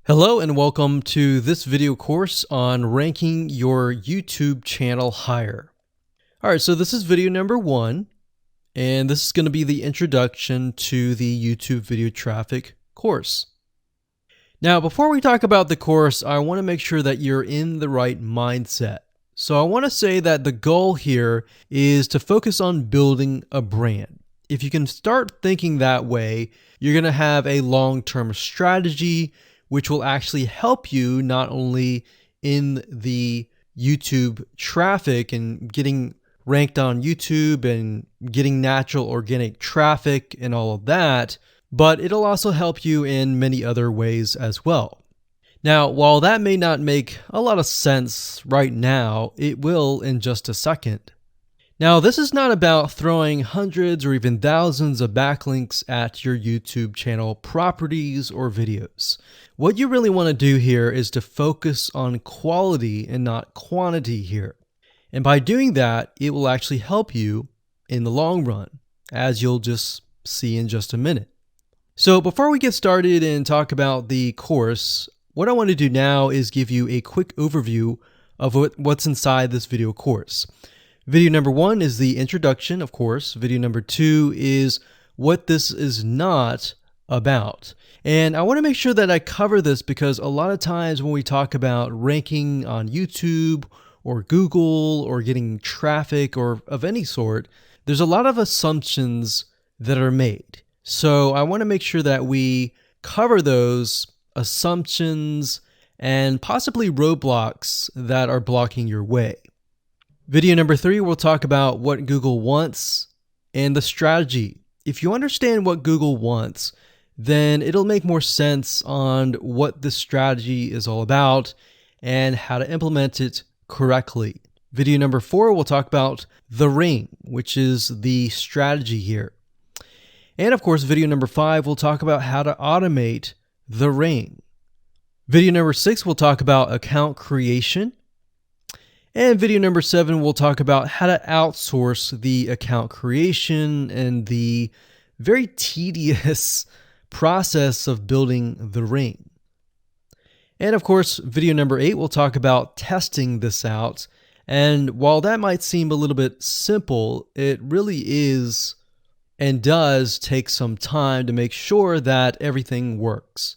Hello and welcome to this video course on ranking your YouTube channel higher. All right, so this is video number 1, and this is going to be the introduction to the YouTube video traffic course. Now, before we talk about the course, I want to make sure that you're in the right mindset. So I want to say that the goal here is to focus on building a brand. If you can start thinking that way, you're going to have a long-term strategy which will actually help you not only in the YouTube traffic and getting ranked on YouTube and getting natural organic traffic and all of that, but it'll also help you in many other ways as well. Now, while that may not make a lot of sense right now, it will in just a second. Now, this is not about throwing hundreds or even thousands of backlinks at your YouTube channel properties or videos. What you really want to do here is to focus on quality and not quantity here. And by doing that, it will actually help you in the long run, as you'll just see in just a minute. So before we get started and talk about the course, what I want to do now is give you a quick overview of what's inside this video course. Video number 1 is the introduction, of course. Video number 2 is what this is not about. And I want to make sure that I cover this because a lot of times when we talk about ranking on YouTube or Google or getting traffic or of any sort, there's a lot of assumptions that are made. So I want to make sure that we cover those assumptions and possibly roadblocks that are blocking your way. Video number 3, we'll talk about what Google wants and the strategy. If you understand what Google wants, then it'll make more sense on what the strategy is all about and how to implement it correctly. Video number 4, we'll talk about the ring, which is the strategy here. And of course, video number 5, we'll talk about how to automate the ring. Video number 6, we'll talk about account creation. And video number 7, we'll talk about how to outsource the account creation and the very tedious process of building the ring. And of course, video number 8, we'll talk about testing this out. And while that might seem a little bit simple, it really is and does take some time to make sure that everything works.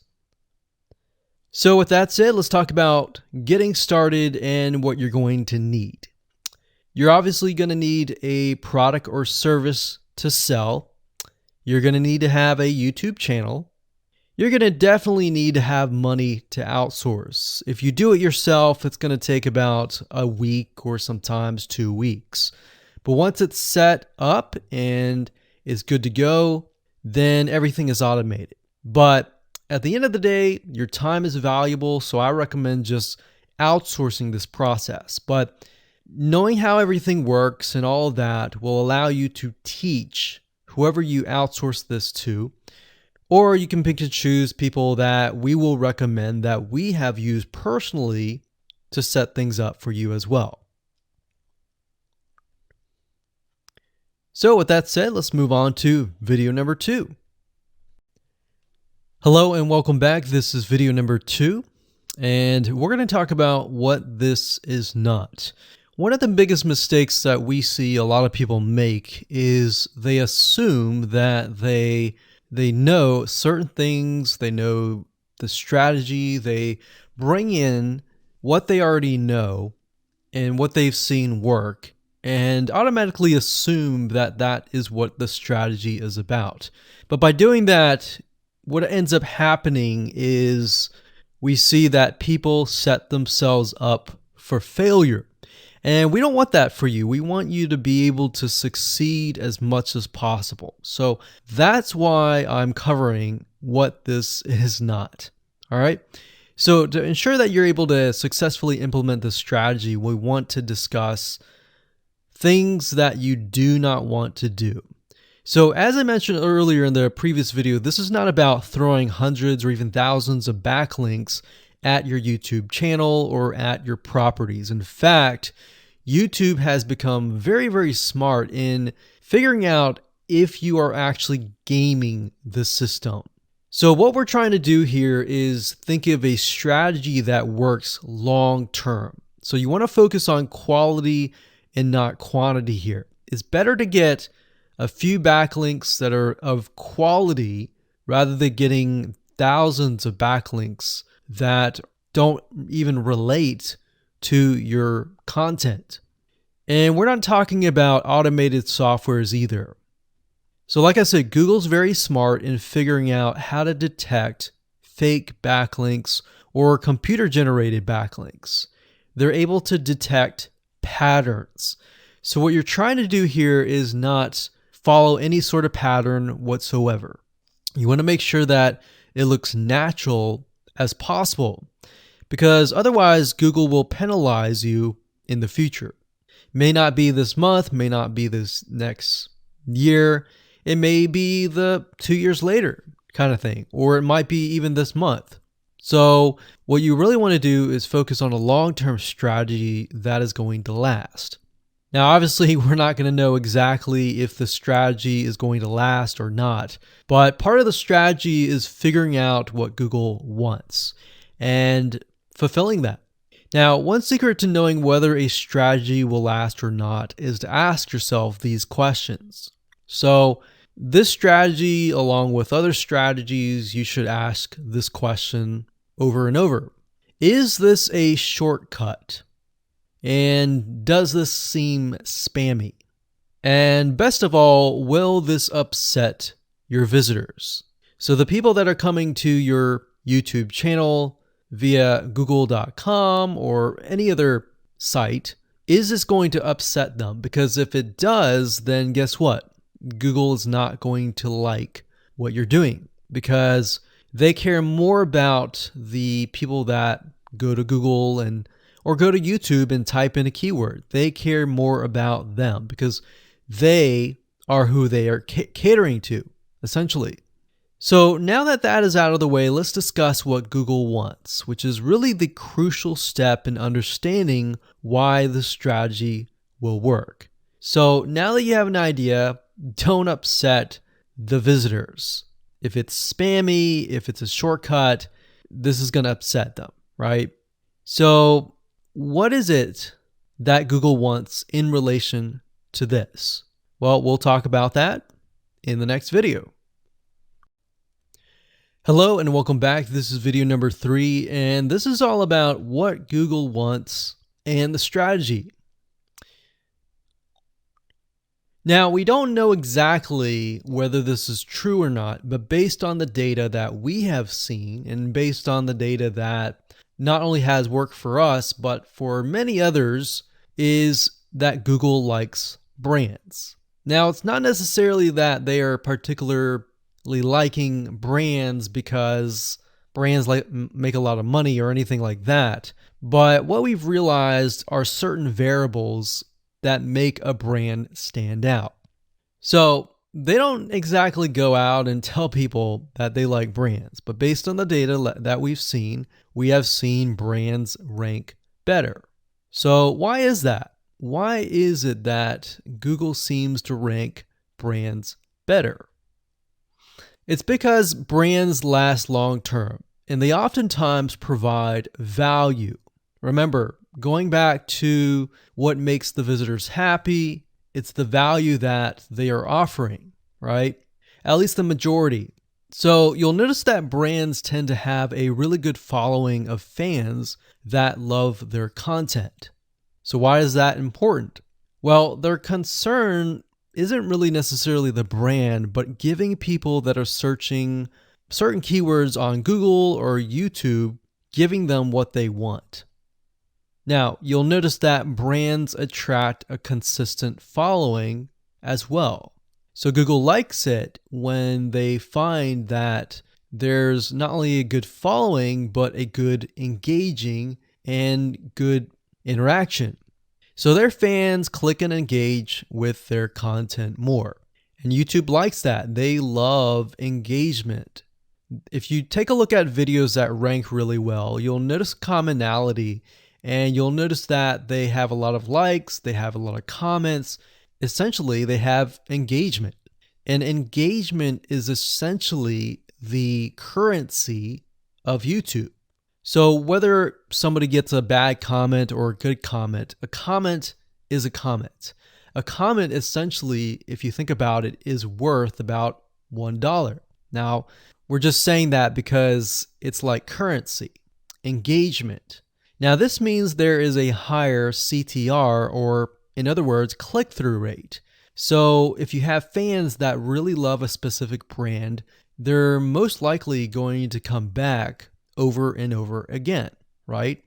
So with that said, let's talk about getting started and what you're going to need. You're obviously going to need a product or service to sell. You're going to need to have a YouTube channel. You're going to definitely need to have money to outsource. If you do it yourself, it's going to take about a week or sometimes 2 weeks. But once it's set up and is good to go, then everything is automated. But at the end of the day, your time is valuable, so I recommend just outsourcing this process. But knowing how everything works and all of that will allow you to teach whoever you outsource this to, or you can pick and choose people that we will recommend that we have used personally to set things up for you as well. So with that said, let's move on to video number 2. Hello and welcome back. This is video number 2, and we're going to talk about what this is not. One of the biggest mistakes that we see a lot of people make is they assume that they know certain things, they know the strategy, they bring in what they already know and what they've seen work, and automatically assume that that is what the strategy is about. But by doing that, what ends up happening is we see that people set themselves up for failure. And we don't want that for you. We want you to be able to succeed as much as possible. So that's why I'm covering what this is not. All right. So to ensure that you're able to successfully implement this strategy, we want to discuss things that you do not want to do. So as I mentioned earlier in the previous video, this is not about throwing hundreds or even thousands of backlinks at your YouTube channel or at your properties. In fact, YouTube has become very, very smart in figuring out if you are actually gaming the system. So what we're trying to do here is think of a strategy that works long term. So you want to focus on quality and not quantity here. It's better to get a few backlinks that are of quality rather than getting thousands of backlinks that don't even relate to your content. And we're not talking about automated softwares either. So like I said, Google's very smart in figuring out how to detect fake backlinks or computer-generated backlinks. They're able to detect patterns. So what you're trying to do here is not follow any sort of pattern whatsoever. You want to make sure that it looks natural as possible, because otherwise Google will penalize you in the future. May not be this month, may not be this next year. It may be the 2 years later kind of thing, or it might be even this month. So what you really want to do is focus on a long-term strategy that is going to last. Now, obviously, we're not going to know exactly if the strategy is going to last or not, but part of the strategy is figuring out what Google wants and fulfilling that. Now, one secret to knowing whether a strategy will last or not is to ask yourself these questions. So this strategy, along with other strategies, you should ask this question over and over. Is this a shortcut? And does this seem spammy? And best of all, will this upset your visitors? So the people that are coming to your YouTube channel via google.com or any other site, is this going to upset them? Because if it does, then guess what? Google is not going to like what you're doing, because they care more about the people that go to Google or go to YouTube and type in a keyword. They care more about them because they are who they are catering to, essentially. So now that that is out of the way, let's discuss what Google wants, which is really the crucial step in understanding why the strategy will work. So now that you have an idea, don't upset the visitors. If it's spammy, if it's a shortcut, this is going to upset them, right? So what is it that Google wants in relation to this? Well, we'll talk about that in the next video. Hello and welcome back. This is video number 3, and this is all about what Google wants and the strategy. Now, we don't know exactly whether this is true or not, but based on the data that we have seen and based on the data that not only has worked for us, but for many others, is that Google likes brands. Now, it's not necessarily that they are particularly liking brands because brands make a lot of money or anything like that, but what we've realized are certain variables that make a brand stand out. So they don't exactly go out and tell people that they like brands, but based on the data that we've seen, we have seen brands rank better. So why is that? Why is it that Google seems to rank brands better? It's because brands last long term, and they oftentimes provide value. Remember, going back to what makes the visitors happy, it's the value that they are offering, right? At least the majority. So you'll notice that brands tend to have a really good following of fans that love their content. So why is that important? Well, their concern isn't really necessarily the brand, but giving people that are searching certain keywords on Google or YouTube, giving them what they want. Now, you'll notice that brands attract a consistent following as well. So Google likes it when they find that there's not only a good following, but a good engaging and good interaction. So their fans click and engage with their content more. And YouTube likes that. They love engagement. If you take a look at videos that rank really well, you'll notice commonality. And you'll notice that they have a lot of likes, they have a lot of comments. Essentially, they have engagement. And engagement is essentially the currency of YouTube. So whether somebody gets a bad comment or a good comment, a comment is a comment. A comment essentially, if you think about it, is worth about $1. Now, we're just saying that because it's like currency, engagement. Now, this means there is a higher CTR, or in other words, click-through rate. So if you have fans that really love a specific brand, they're most likely going to come back over and over again, right?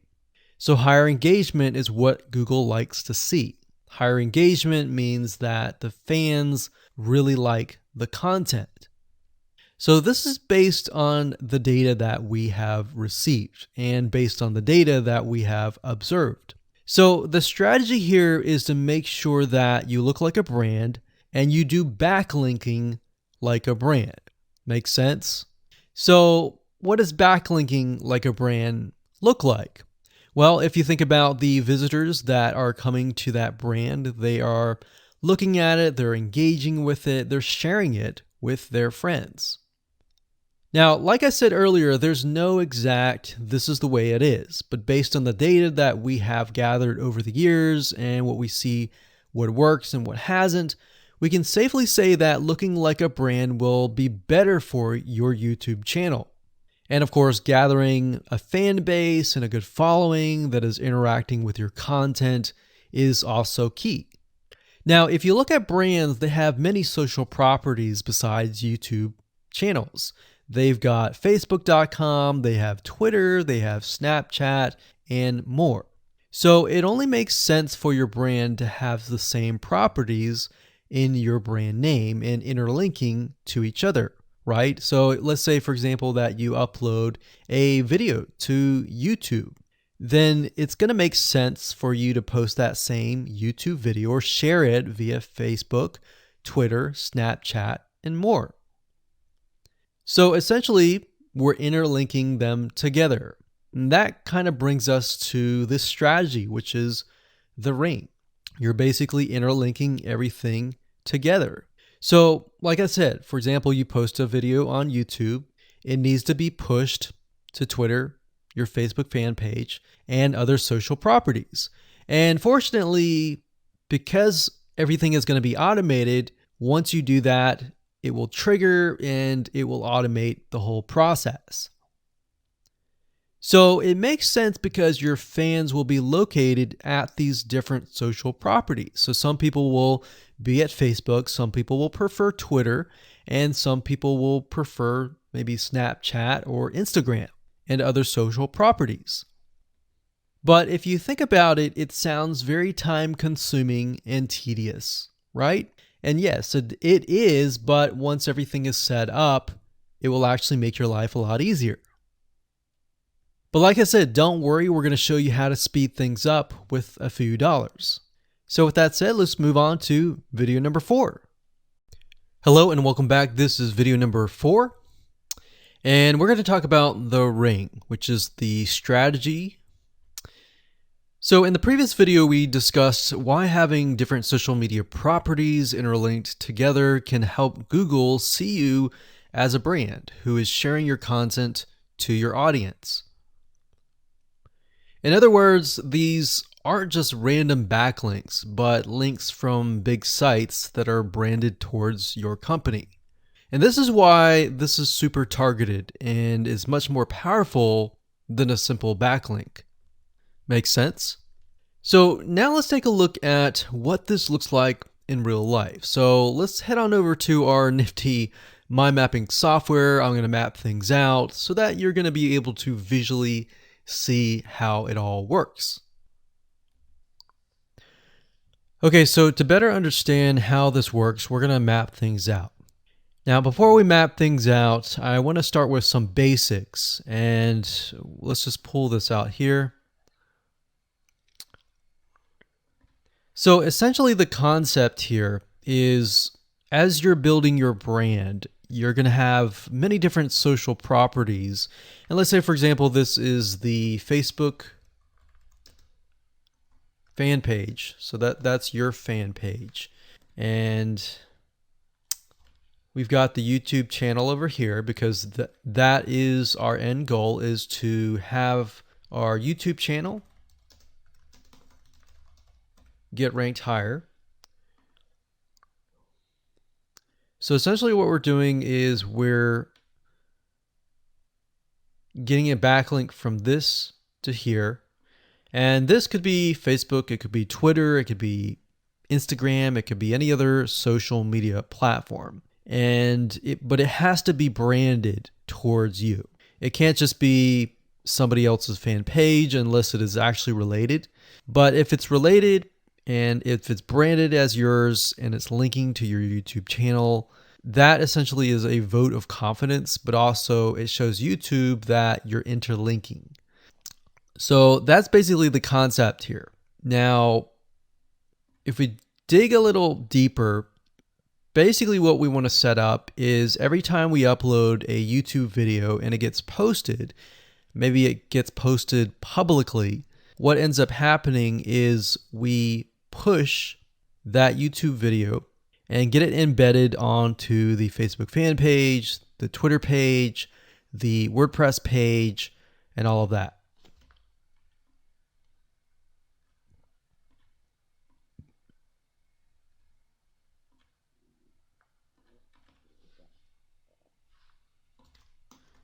So higher engagement is what Google likes to see. Higher engagement means that the fans really like the content. So this is based on the data that we have received and based on the data that we have observed. So the strategy here is to make sure that you look like a brand and you do backlinking like a brand. Make sense? So what does backlinking like a brand look like? Well, if you think about the visitors that are coming to that brand, they are looking at it, they're engaging with it, they're sharing it with their friends. Now, like I said earlier, there's no exact this is the way it is, but based on the data that we have gathered over the years and what we see what works and what hasn't, we can safely say that looking like a brand will be better for your YouTube channel. And of course, gathering a fan base and a good following that is interacting with your content is also key. Now, if you look at brands, they have many social properties besides YouTube channels. They've got Facebook.com, they have Twitter, they have Snapchat, and more. So it only makes sense for your brand to have the same properties in your brand name and interlinking to each other, right? So let's say, for example, that you upload a video to YouTube. Then it's going to make sense for you to post that same YouTube video or share it via Facebook, Twitter, Snapchat, and more. So essentially, we're interlinking them together. And that kind of brings us to this strategy, which is the ring. You're basically interlinking everything together. So like I said, for example, you post a video on YouTube, it needs to be pushed to Twitter, your Facebook fan page, and other social properties. And fortunately, because everything is going to be automated, once you do that, it will trigger and it will automate the whole process. So it makes sense because your fans will be located at these different social properties. So some people will be at Facebook, some people will prefer Twitter, and some people will prefer maybe Snapchat or Instagram and other social properties. But if you think about it, it sounds very time consuming and tedious, right? And yes, it is, but once everything is set up, it will actually make your life a lot easier. But like I said, don't worry, we're going to show you how to speed things up with a few dollars. So with that said, let's move on to video number 4. Hello and welcome back. This is video number 4. And we're going to talk about the ring, which is the strategy. So in the previous video, we discussed why having different social media properties interlinked together can help Google see you as a brand who is sharing your content to your audience. In other words, these aren't just random backlinks, but links from big sites that are branded towards your company. And this is why this is super targeted and is much more powerful than a simple backlink. Make sense? So now let's take a look at what this looks like in real life. So let's head on over to our nifty mind mapping software. I'm going to map things out so that you're going to be able to visually see how it all works. Okay, so to better understand how this works, we're going to map things out. Now, before we map things out, I want to start with some basics, and let's just pull this out here. So essentially the concept here is as you're building your brand, you're going to have many different social properties. And let's say, for example, this is the Facebook fan page. So that's your fan page. And We've got the YouTube channel over here because that is our end goal, is to have our YouTube channel get ranked higher. So essentially what we're doing is we're getting a backlink from this to here. And this could be Facebook, it could be Twitter, it could be Instagram, it could be any other social media platform. But it has to be branded towards you. It can't just be somebody else's fan page unless it is actually related. But if it's related and if it's branded as yours and it's linking to your YouTube channel, that essentially is a vote of confidence, but also it shows YouTube that you're interlinking. So that's basically the concept here. Now, if we dig a little deeper, basically what we want to set up is every time we upload a YouTube video and it gets posted, maybe it gets posted publicly, what ends up happening is we push that YouTube video and get it embedded onto the Facebook fan page, the Twitter page, the WordPress page, and all of that.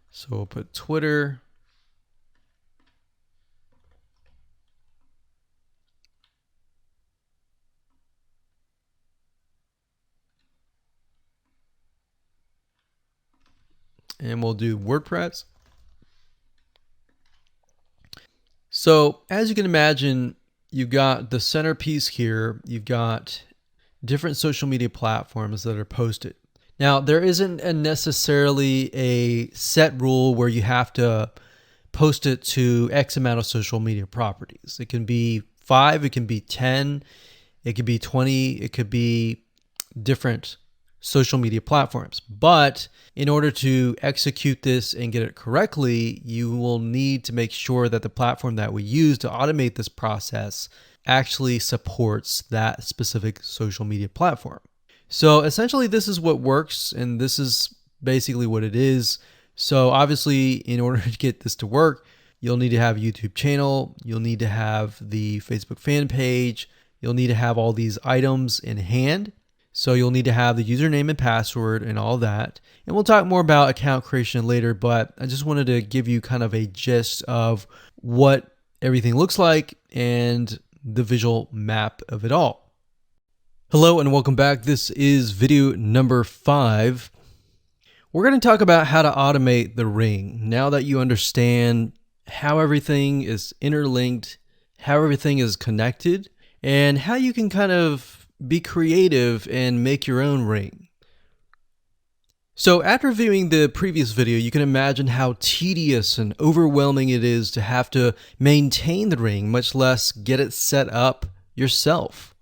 So we'll put Twitter. And we'll do WordPress. So as you can imagine, you've got the centerpiece here. You've got different social media platforms that are posted. Now, there isn't necessarily a set rule where you have to post it to X amount of social media properties. It can be 5, it can be 10, it could be 20, it could be different social media platforms. But in order to execute this and get it correctly, you will need to make sure that the platform that we use to automate this process actually supports that specific social media platform. So essentially this is what works, and this is basically what it is. So obviously in order to get this to work, you'll need to have a YouTube channel, you'll need to have the Facebook fan page, you'll need to have all these items in hand. So you'll need to have the username and password and all that. And we'll talk more about account creation later, but I just wanted to give you kind of a gist of what everything looks like and the visual map of it all. Hello and welcome back. This is video number 5. We're going to talk about how to automate the ring. Now that you understand how everything is interlinked, how everything is connected, and how you can kind of be creative and make your own ring. So after viewing the previous video, you can imagine how tedious and overwhelming it is to have to maintain the ring, much less get it set up yourself.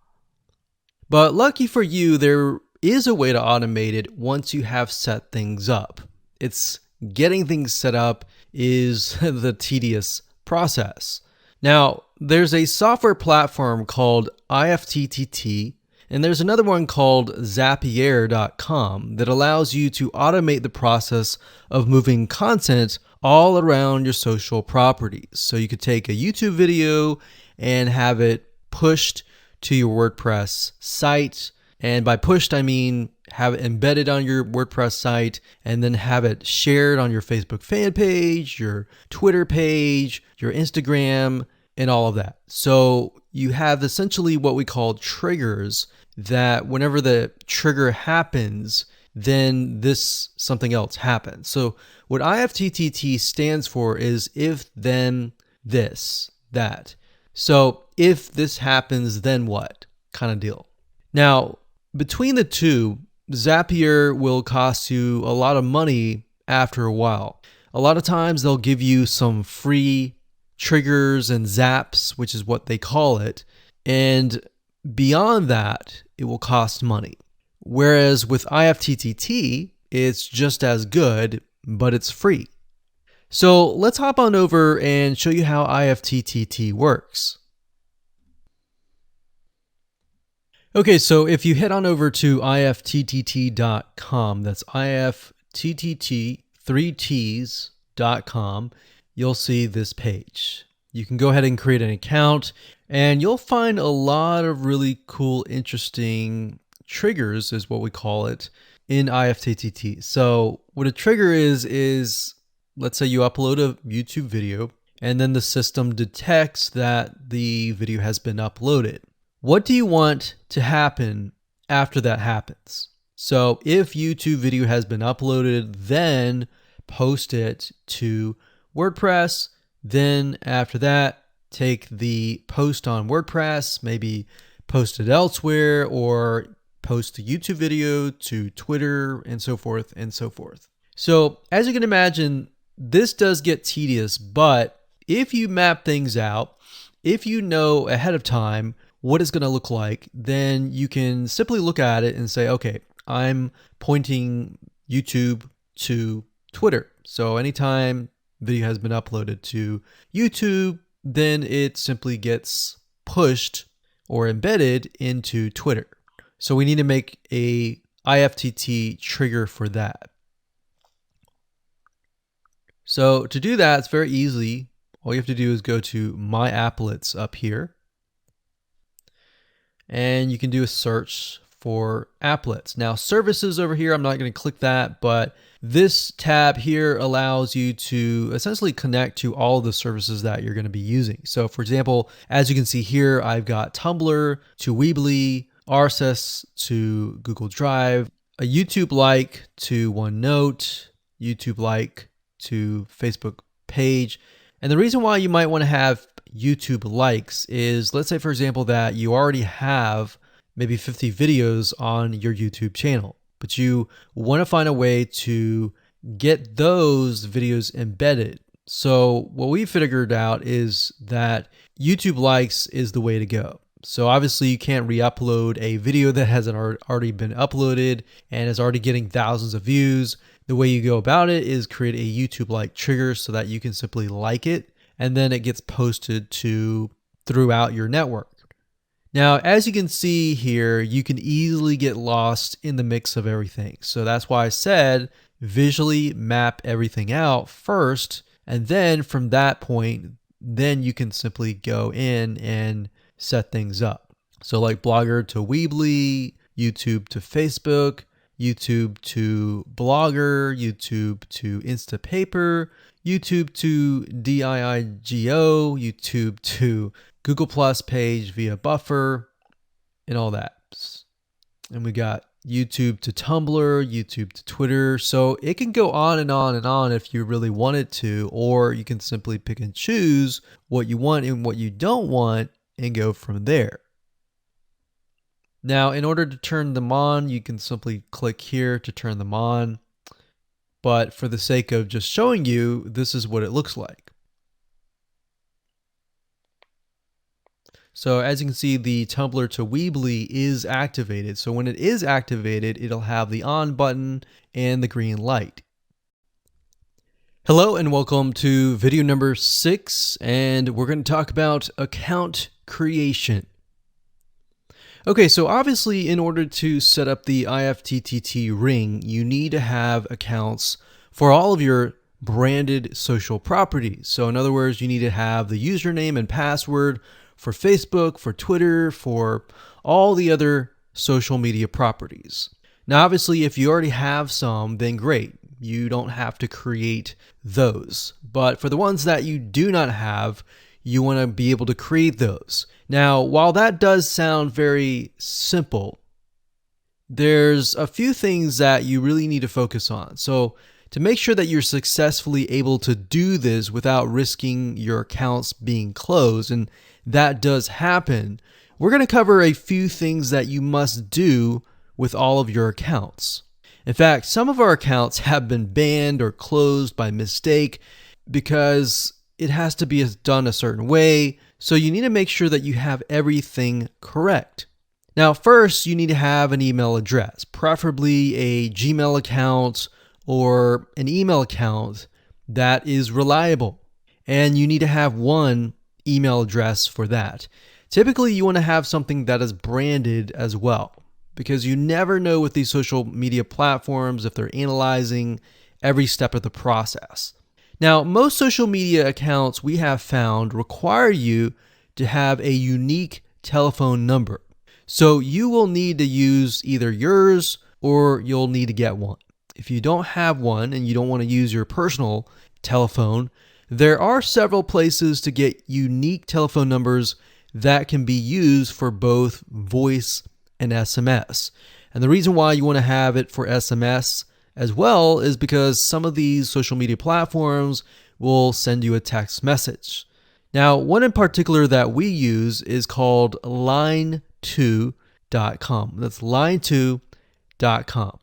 But lucky for you, there is a way to automate it once you have set things up. It's getting things set up is the tedious process. Now, there's a software platform called IFTTT, and there's another one called Zapier.com that allows you to automate the process of moving content all around your social properties. So you could take a YouTube video and have it pushed to your WordPress site. And by pushed, I mean have it embedded on your WordPress site and then have it shared on your Facebook fan page, your Twitter page, your Instagram, and all of that. So you have essentially what we call triggers that whenever the trigger happens, then something else happens. So what IFTTT stands for is if, then, this, that. So if this happens, then what kind of deal. Now, between the two, Zapier will cost you a lot of money after a while. A lot of times they'll give you some free triggers and zaps, which is what they call it. And beyond that, it will cost money. Whereas with IFTTT, it's just as good, but it's free. So let's hop on over and show you how IFTTT works. Okay, so if you head on over to ifttt.com, that's ifttt, 3ts.com, you'll see this page. You can go ahead and create an account, and you'll find a lot of really cool, interesting triggers, is what we call it, in ifttt. So what a trigger is let's say you upload a YouTube video, and then the system detects that the video has been uploaded. What do you want to happen after that happens? So if YouTube video has been uploaded, then post it to WordPress. Then after that, take the post on WordPress, maybe post it elsewhere, or post the YouTube video to Twitter, and so forth and so forth. So as you can imagine, this does get tedious, but if you map things out, if you know ahead of time what it's going to look like, then you can simply look at it and say, okay, I'm pointing YouTube to Twitter. So anytime video has been uploaded to YouTube, then it simply gets pushed or embedded into Twitter. So we need to make a IFTTT trigger for that. So to do that, it's very easy. All you have to do is go to My Applets up here, and you can do a search for applets. Now services over here, I'm not going to click that, but this tab here allows you to essentially connect to all of the services that you're going to be using. So for example, as you can see here, I've got Tumblr to Weebly, RSS to Google Drive, a YouTube like to OneNote, YouTube like to Facebook page. And the reason why you might want to have YouTube likes is, let's say for example that you already have maybe 50 videos on your YouTube channel, but you want to find a way to get those videos embedded. So what we figured out is that YouTube likes is the way to go. So obviously you can't re-upload a video that hasn't already been uploaded and is already getting thousands of views. The way you go about it is create a YouTube like trigger so that you can simply like it, and then it gets posted to throughout your network. Now, as you can see here, you can easily get lost in the mix of everything. So that's why I said visually map everything out first, and then from that point, then you can simply go in and set things up. So like Blogger to Weebly, YouTube to Facebook, YouTube to Blogger, YouTube to Instapaper, YouTube to DIIGO, YouTube to Google Plus page via Buffer, and all that. And we got YouTube to Tumblr, YouTube to Twitter. So it can go on and on and on if you really wanted to, or you can simply pick and choose what you want and what you don't want and go from there. Now, in order to turn them on, you can simply click here to turn them on. But for the sake of just showing you, this is what it looks like. So as you can see, the Tumblr to Weebly is activated. So when it is activated, it'll have the on button and the green light. Hello and welcome to video number 6, and we're going to talk about account creation. Okay, so obviously in order to set up the IFTTT ring, you need to have accounts for all of your branded social properties. So in other words, you need to have the username and password for Facebook, for Twitter, for all the other social media properties. Now, obviously, if you already have some, then great. You don't have to create those. But for the ones that you do not have, you want to be able to create those. Now, while that does sound very simple, there's a few things that you really need to focus on. So to make sure that you're successfully able to do this without risking your accounts being closed, and that does happen, we're going to cover a few things that you must do with all of your accounts. In fact, some of our accounts have been banned or closed by mistake because it has to be done a certain way. So you need to make sure that you have everything correct. Now, first, you need to have an email address, preferably a Gmail account or an email account that is reliable. And you need to have one email address for that. Typically, you want to have something that is branded as well, because you never know with these social media platforms if they're analyzing every step of the process. Now, most social media accounts we have found require you to have a unique telephone number. So you will need to use either yours or you'll need to get one. If you don't have one and you don't want to use your personal telephone, there are several places to get unique telephone numbers that can be used for both voice and SMS. And the reason why you want to have it for SMS as well is because some of these social media platforms will send you a text message. Now, one in particular that we use is called line2.com. That's line2.com.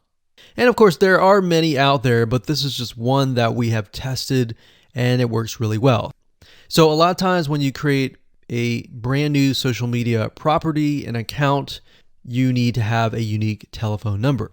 And of course, there are many out there, but this is just one that we have tested and it works really well. So a lot of times when you create a brand new social media property, an account, you need to have a unique telephone number.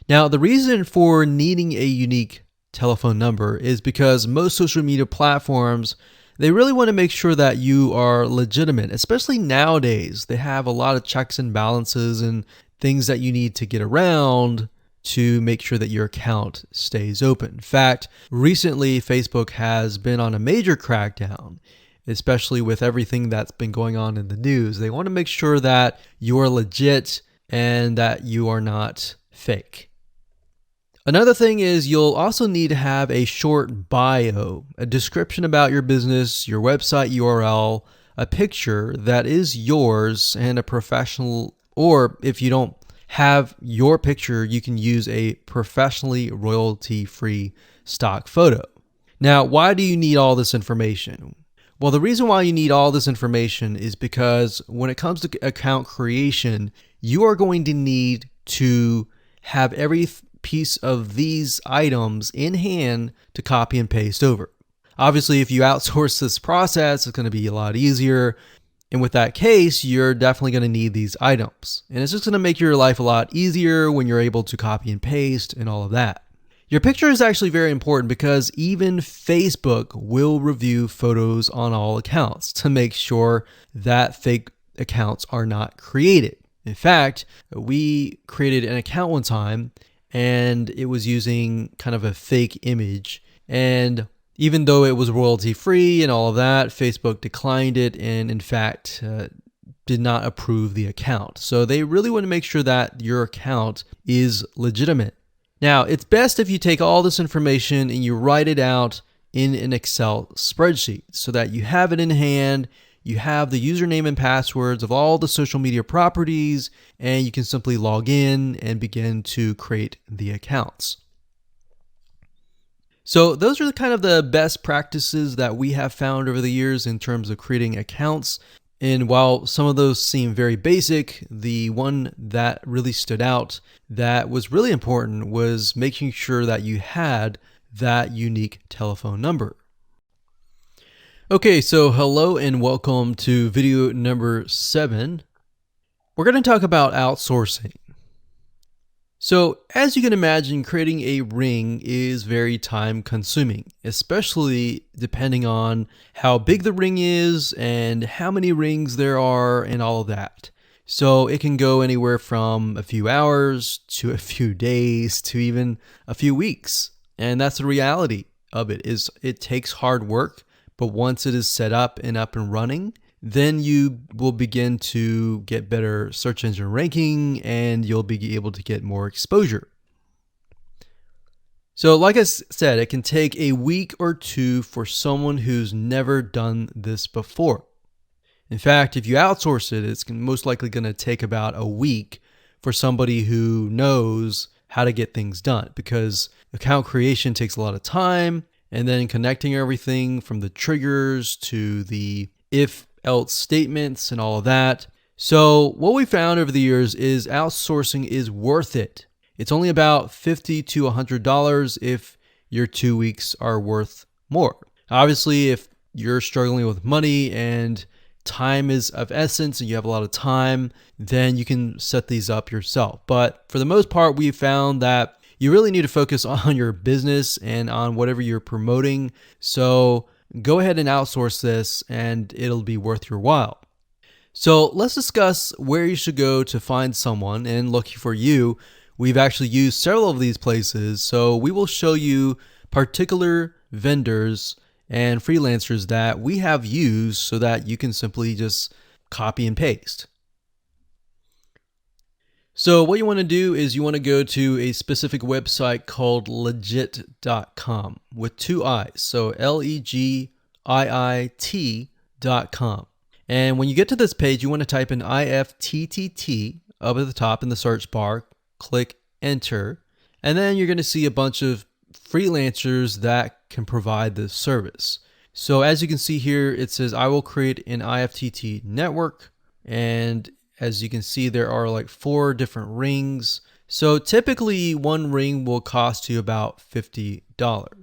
Now, the reason for needing a unique telephone number is because most social media platforms, they really want to make sure that you are legitimate, especially nowadays. They have a lot of checks and balances and things that you need to get around to make sure that your account stays open. In fact, recently Facebook has been on a major crackdown, especially with everything that's been going on in the news. They want to make sure that you are legit and that you are not fake. Another thing is you'll also need to have a short bio, a description about your business, your website URL, a picture that is yours, and a professional, or if you don't have your picture, you can use a professionally royalty-free stock photo. Now, why do you need all this information? Well, the reason why you need all this information is because when it comes to account creation, you are going to need to have every piece of these items in hand to copy and paste over. Obviously, if you outsource this process, it's going to be a lot easier. And with that case, you're definitely going to need these items. And it's just going to make your life a lot easier when you're able to copy and paste and all of that. Your picture is actually very important because even Facebook will review photos on all accounts to make sure that fake accounts are not created. In fact, we created an account one time and it was using kind of a fake image. And even though it was royalty free and all of that, Facebook declined it and in fact did not approve the account. So they really want to make sure that your account is legitimate. Now, it's best if you take all this information and you write it out in an Excel spreadsheet so that you have it in hand, you have the username and passwords of all the social media properties, and you can simply log in and begin to create the accounts. So those are kind of the best practices that we have found over the years in terms of creating accounts. And while some of those seem very basic, the one that really stood out that was really important was making sure that you had that unique telephone number. Okay, so hello and welcome to video number 7. We're going to talk about outsourcing. So as you can imagine, creating a ring is very time consuming, especially depending on how big the ring is and how many rings there are and all of that. So it can go anywhere from a few hours to a few days to even a few weeks. And that's the reality of it, is it takes hard work, but once it is set up and running, then you will begin to get better search engine ranking and you'll be able to get more exposure. So like I said, it can take a week or two for someone who's never done this before. In fact, if you outsource it, it's most likely going to take about a week for somebody who knows how to get things done, because account creation takes a lot of time, and then connecting everything from the triggers to the if-else statements and all of that. So what we found over the years is outsourcing is worth it. It's only about $50 to $100 if your 2 weeks are worth more. Obviously, if you're struggling with money and time is of essence and you have a lot of time, then you can set these up yourself. But for the most part, we found that you really need to focus on your business and on whatever you're promoting. So go ahead and outsource this and it'll be worth your while. So let's discuss where you should go to find someone, and lucky for you, we've actually used several of these places. So we will show you particular vendors and freelancers that we have used so that you can simply just copy and paste. So what you want to do is you want to go to a specific website called legit.com with 2 I's. So LEGIIT.com. And when you get to this page, you want to type in IFTTT up at the top in the search bar, click enter, and then you're going to see a bunch of freelancers that can provide this service. So as you can see here, it says I will create an IFTTT network, and as you can see, there are like 4 different rings. So typically one ring will cost you about $50.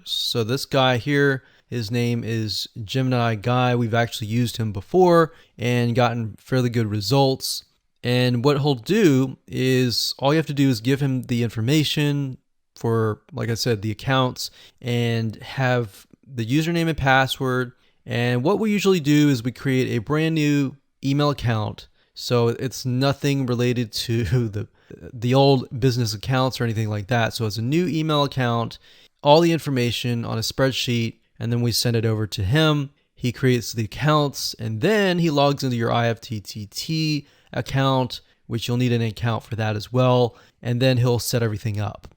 So this guy here, his name is Gemini Guy. We've actually used him before and gotten fairly good results. And what he'll do is all you have to do is give him the information for, like I said, the accounts, and have the username and password. And what we usually do is we create a brand new email account. So it's nothing related to the old business accounts or anything like that. So it's a new email account, all the information on a spreadsheet, and then we send it over to him. He creates the accounts, and then he logs into your IFTTT account, which you'll need an account for that as well, and then he'll set everything up.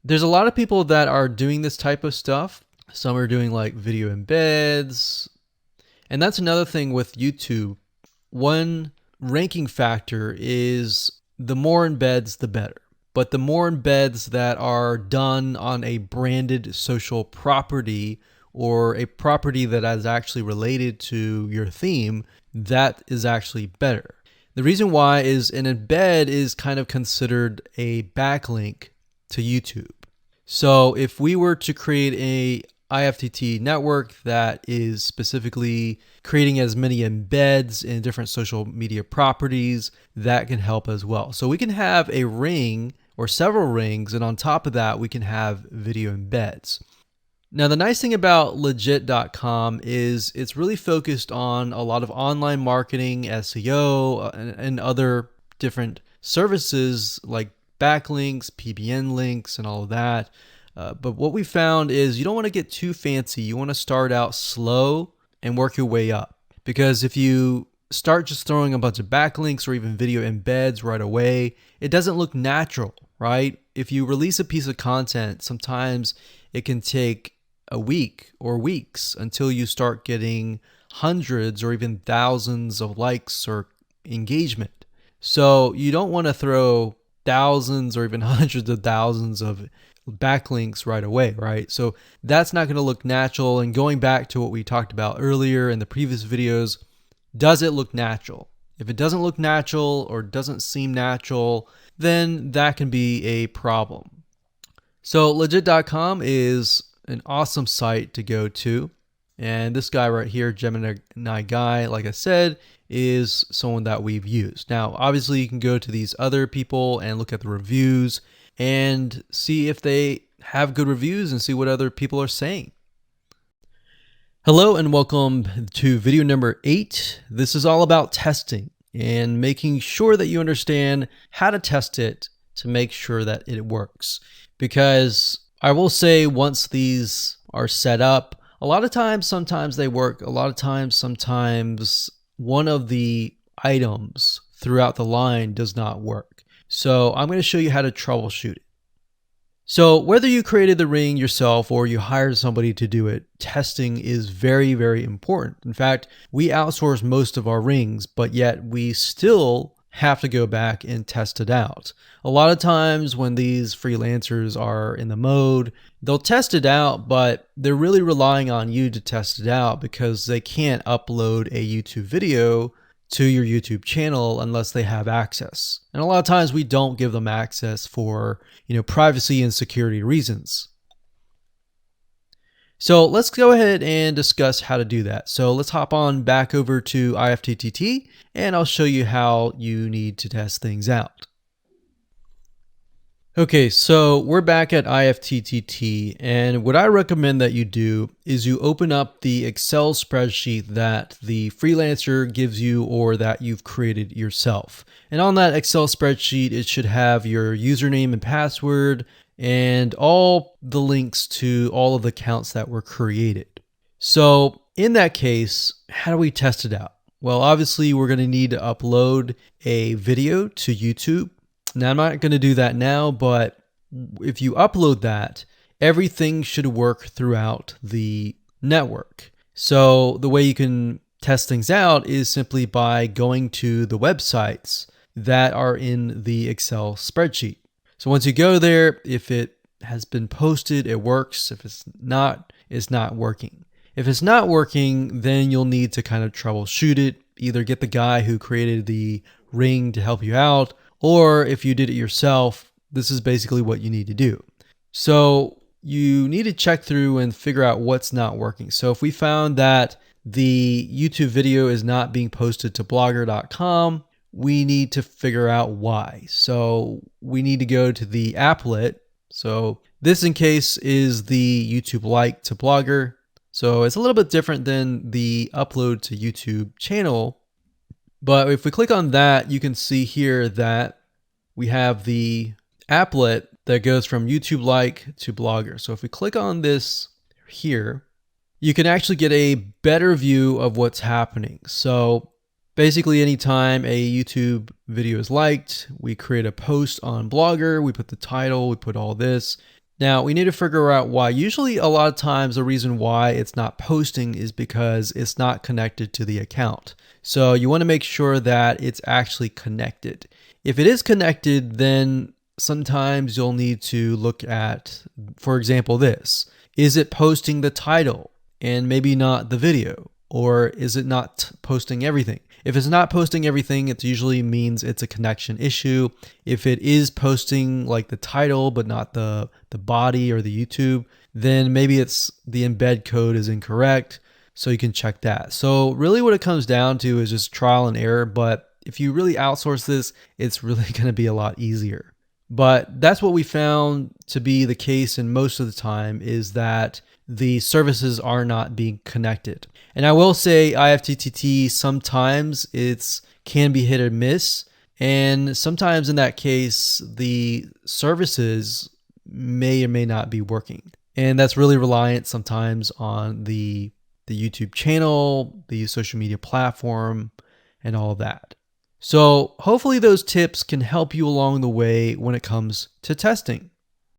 There's a lot of people that are doing this type of stuff. Some are doing like video embeds, and that's another thing with YouTube. One ranking factor is the more embeds, the better. But the more embeds that are done on a branded social property or a property that is actually related to your theme, that is actually better. The reason why is an embed is kind of considered a backlink to YouTube. So if we were to create a IFTTT network that is specifically creating as many embeds in different social media properties, that can help as well. So we can have a ring or several rings, and on top of that, we can have video embeds. Now, the nice thing about legit.com is it's really focused on a lot of online marketing, SEO, and other different services like backlinks, PBN links, and all of that. But what we found is you don't want to get too fancy. You want to start out slow and work your way up. Because if you start just throwing a bunch of backlinks or even video embeds right away, it doesn't look natural, right? If you release a piece of content, sometimes it can take a week or weeks until you start getting hundreds or even thousands of likes or engagement. So you don't want to throw thousands or even hundreds of thousands of backlinks right away, right? So that's not going to look natural. And going back to what we talked about earlier in the previous videos, does it look natural? If it doesn't look natural or doesn't seem natural, then that can be a problem. So legit.com is an awesome site to go to. And this guy right here, Gemini Guy, like I said, is someone that we've used. Now, obviously, you can go to these other people and look at the reviews and see if they have good reviews and see what other people are saying. Hello and welcome to video number 8. This is all about testing and making sure that you understand how to test it to make sure that it works. Because I will say, once these are set up, a lot of times, sometimes they work. A lot of times, sometimes one of the items throughout the line does not work. So I'm going to show you how to troubleshoot it. So whether you created the ring yourself or you hired somebody to do it, testing is very, very important. In fact, we outsource most of our rings, but yet we still have to go back and test it out. A lot of times when these freelancers are in the mode, they'll test it out, but they're really relying on you to test it out because they can't upload a YouTube video to your YouTube channel unless they have access. And a lot of times we don't give them access for, privacy and security reasons. So let's go ahead and discuss how to do that. So let's hop on back over to IFTTT and I'll show you how you need to test things out. Okay, so we're back at IFTTT, and what I recommend that you do is you open up the Excel spreadsheet that the freelancer gives you or that you've created yourself. And on that Excel spreadsheet, it should have your username and password and all the links to all of the accounts that were created. So in that case, how do we test it out? Well, obviously we're going to need to upload a video to YouTube. Now, I'm not going to do that now, but if you upload that, everything should work throughout the network. So the way you can test things out is simply by going to the websites that are in the Excel spreadsheet. So once you go there, if it has been posted, it works. If it's not working. If it's not working, then you'll need to kind of troubleshoot it, either get the guy who created the ring to help you out, or if you did it yourself, this is basically what you need to do. So you need to check through and figure out what's not working. So if we found that the YouTube video is not being posted to blogger.com, we need to figure out why. So we need to go to the applet. So this in case is the YouTube like to Blogger. So it's a little bit different than the upload to YouTube channel. But if we click on that, you can see here that we have the applet that goes from YouTube like to Blogger. So if we click on this here, you can actually get a better view of what's happening. So basically anytime a YouTube video is liked, we create a post on Blogger, we put the title, we put all this. Now we need to figure out why. Usually a lot of times the reason why it's not posting is because it's not connected to the account. So you want to make sure that it's actually connected. If it is connected, then sometimes you'll need to look at, for example, this. Is it posting the title and maybe not the video? Or is it not posting everything? If it's not posting everything, it usually means it's a connection issue. If it is posting like the title, but not the body or the YouTube, then maybe it's the embed code is incorrect. So you can check that. So really what it comes down to is just trial and error. But if you really outsource this, it's really going to be a lot easier. But that's what we found to be the case, and most of the time is that the services are not being connected. And I will say IFTTT, sometimes it's can be hit or miss. And sometimes in that case, the services may or may not be working. And that's really reliant sometimes on the YouTube channel, the social media platform, and all of that. So hopefully those tips can help you along the way when it comes to testing.